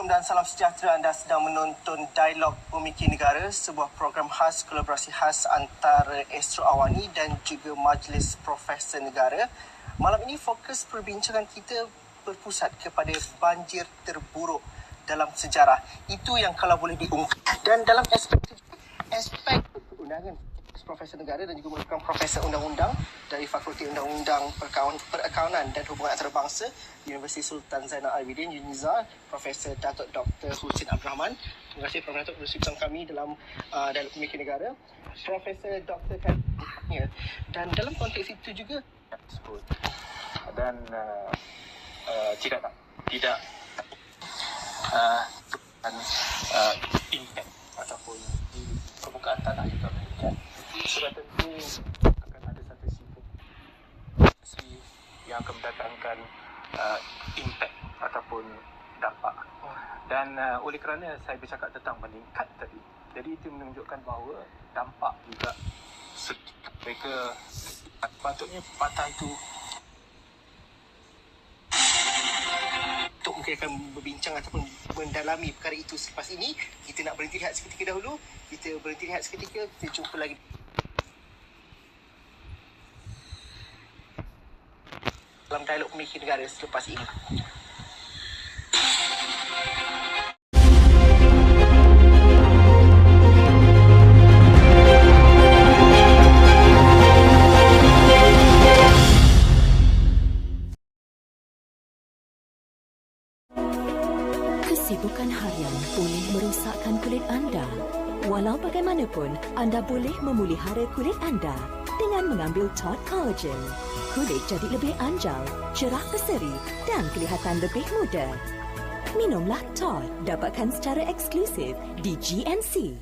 Assalamualaikum dan salam sejahtera. Anda sedang menonton Dialog Pemikir Negara, sebuah program khas, kolaborasi khas antara Astro Awani dan juga Majlis Profesor Negara. Malam ini fokus perbincangan kita berpusat kepada banjir terburuk dalam sejarah. Itu yang kalau boleh diungkap. Dan dalam aspek undangan Profesor Negara dan juga merupakan Profesor Undang-Undang dari Fakulti Undang-Undang Perakaunan dan Hubungan Antarabangsa Universiti Sultan Zainal Abidin UNIZA, Profesor Datuk Dr. Husin Abdul Rahman. Terima kasih Prof. Datuk bersama kami dalam Dialog Pemikir Negara. Profesor Dr. Khairul. Dan dalam konteks itu juga dan tidak impact ataupun di permukaan tanah juga meningkat. Sudah tentu akan ada satu situasi yang akan mendatangkan impact ataupun dampak. Dan oleh kerana saya bercakap tentang meningkat tadi, jadi itu menunjukkan bahawa dampak juga mereka patutnya patah itu. Untuk mungkin akan berbincang ataupun mendalami perkara itu selepas ini, kita nak berhenti lihat seketika dahulu. Kita berhenti lihat seketika, kita jumpa lagi dalam Dialog Pemikir Negara selepas ini. Kesibukan harian boleh merosakkan kulit anda. Walau bagaimanapun, anda boleh memulihara kulit anda dengan mengambil Tod Collagen. Kulit jadi lebih anjal, cerah berseri dan kelihatan lebih muda. Minumlah Tod, dapatkan secara eksklusif di GNC.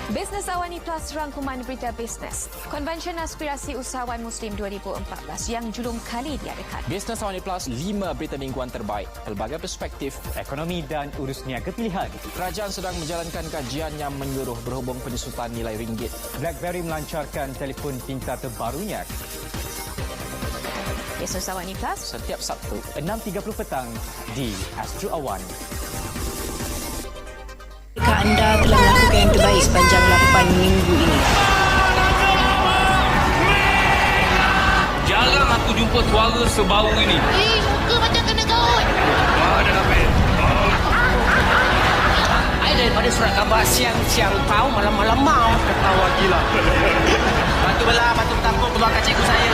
Bisnes Awani Plus rangkuman berita bisnes. Konvensyen Aspirasi Usahawan Muslim 2014 yang julung kali diadakan. Bisnes Awani Plus 5 berita mingguan terbaik, pelbagai perspektif, ekonomi dan urus niaga pilihan. Kerajaan sedang menjalankan kajian yang menyeluruh berhubung penyusutan nilai ringgit. BlackBerry melancarkan telefon pintar terbarunya. Bisnes Awani Plus Setiap Sabtu 6.30 petang di Astro Awani. Jika anda telah melakukan yang terbaik sepanjang 8 minggu ini. Jarang aku jumpa suara sebau ini. Muka macam kena gaut. Ada apa? Saya daripada surat khabar siang-siang tahu malam-malam mau. Ketawa gila. Batu belah, batu tampung kebakar cikgu saya.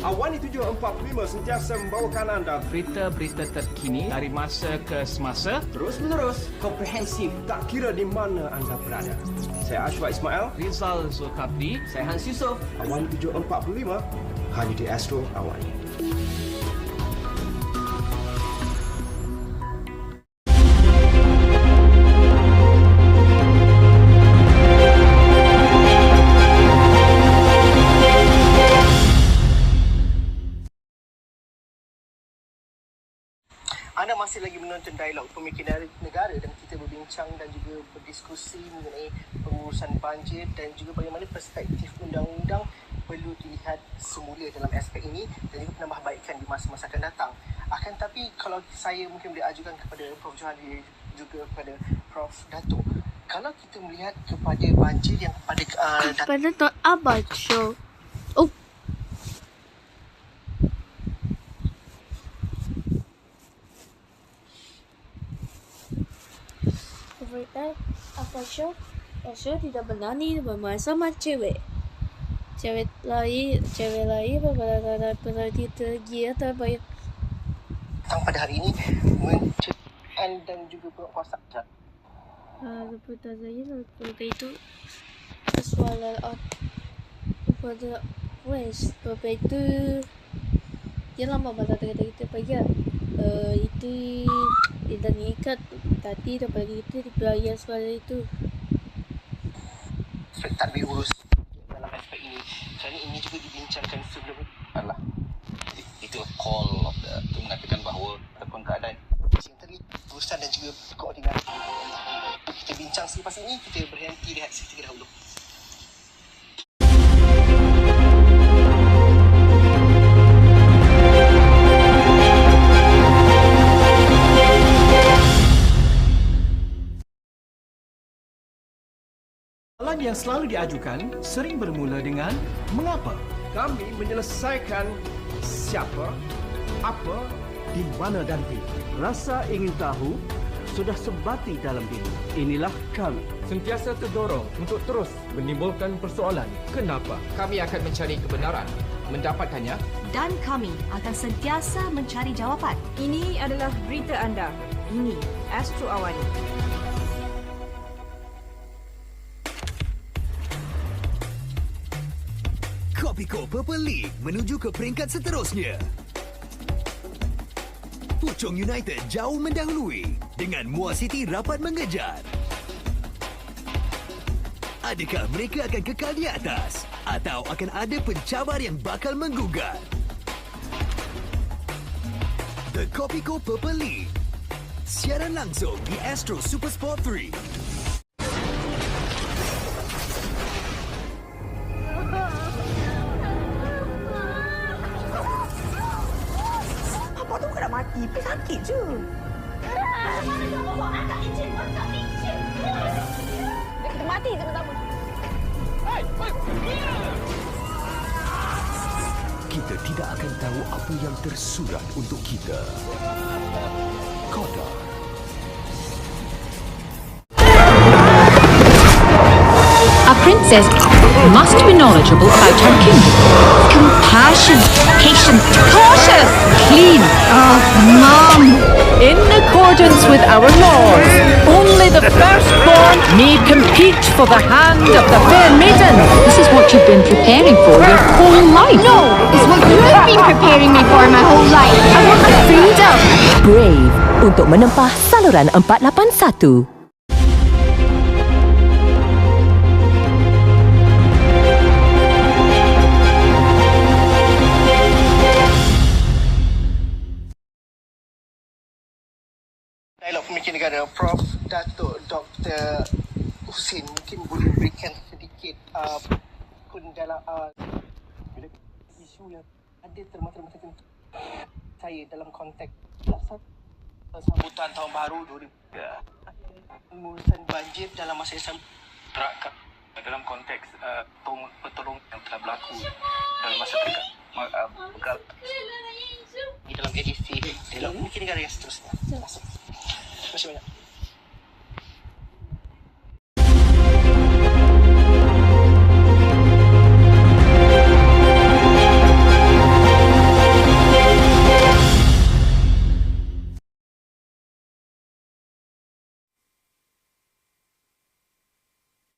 Awani 745 sentiasa membawakan anda Berita-berita terkini dari masa ke semasa. terus menerus, komprehensif, tak kira di mana anda berada. Saya Ashwa Ismail. Rizal Zulkafli. Saya Hans Yusof. Awani 745 hanya di Astro Awani. Anda masih lagi menonton Dialog Pemikir Negara dan kita berbincang dan juga berdiskusi mengenai pengurusan banjir dan juga bagaimana perspektif undang-undang perlu dilihat semula dalam aspek ini dan juga penambahbaikan di masa-masa akan datang. Akan tapi kalau saya mungkin boleh ajukan kepada Prof. Johari juga kepada Prof. Datuk, kalau kita melihat kepada banjir yang pada Kepada Tok Abad Show. Oh. Berita apa show? Show tidak berani bersama cewek. Cewek lain berarti tergia terbaik. pada hari ini mencegah dan juga berkuasa. Reporter saya seperti itu soalan pada West beberapa itu dia lama banget kita pergi itu tidak nikat tadi daripada itu dibayar soal itu tak diurus dalam aspek ini. Kerana ini juga dibincangkan sebelum itu call of the ataupun keadaan. Tadi urusan dan juga koordinasi. Kita bincang selepas ini, kita berhenti lihat seketika dahulu. Soalan yang selalu diajukan sering bermula dengan mengapa? Kami menyelesaikan siapa, apa, di mana dan bila. Rasa ingin tahu sudah sebati dalam diri. Inilah kami. Sentiasa terdorong untuk terus menimbulkan persoalan. Kenapa? Kami akan mencari kebenaran, mendapatkannya. Dan kami akan sentiasa mencari jawapan. Ini adalah berita anda. Ini Astro Awani. Kopiko Purple League menuju ke peringkat seterusnya. Puchong United jauh mendahului dengan Muar City rapat mengejar. Adakah mereka akan kekal di atas atau akan ada pencabar yang bakal menggugat? The Kopiko Purple League. Siaran langsung di Astro Supersport 3. Mati, sakit je. Kita mati sama-sama. Kita tidak akan tahu apa yang tersurat untuk kita. Kodar. A princess must be knowledgeable about her kingdom. Compassion, patience, cautious, clean. Oh, Mom! In accordance with our laws, only the firstborn may compete for the hand of the fair maiden. This is what you've been preparing for your whole life. No, it's what you have been preparing me for my whole life. I want my freedom. Brave untuk menempah saluran 481. Dialog Pemikir Negara, Prof. Datuk Dr. Husin mungkin boleh berikan sedikit dalam bila isu yang ada termata-mata tentu saya dalam konteks sambutan tahun baru 2000 pengurusan banjir dalam masa yang sama dalam konteks pertolongan yang telah berlaku dalam masa terdekat di dalam edisi Dialog Pemikir Negara yang seterusnya. Terima kasih banyak.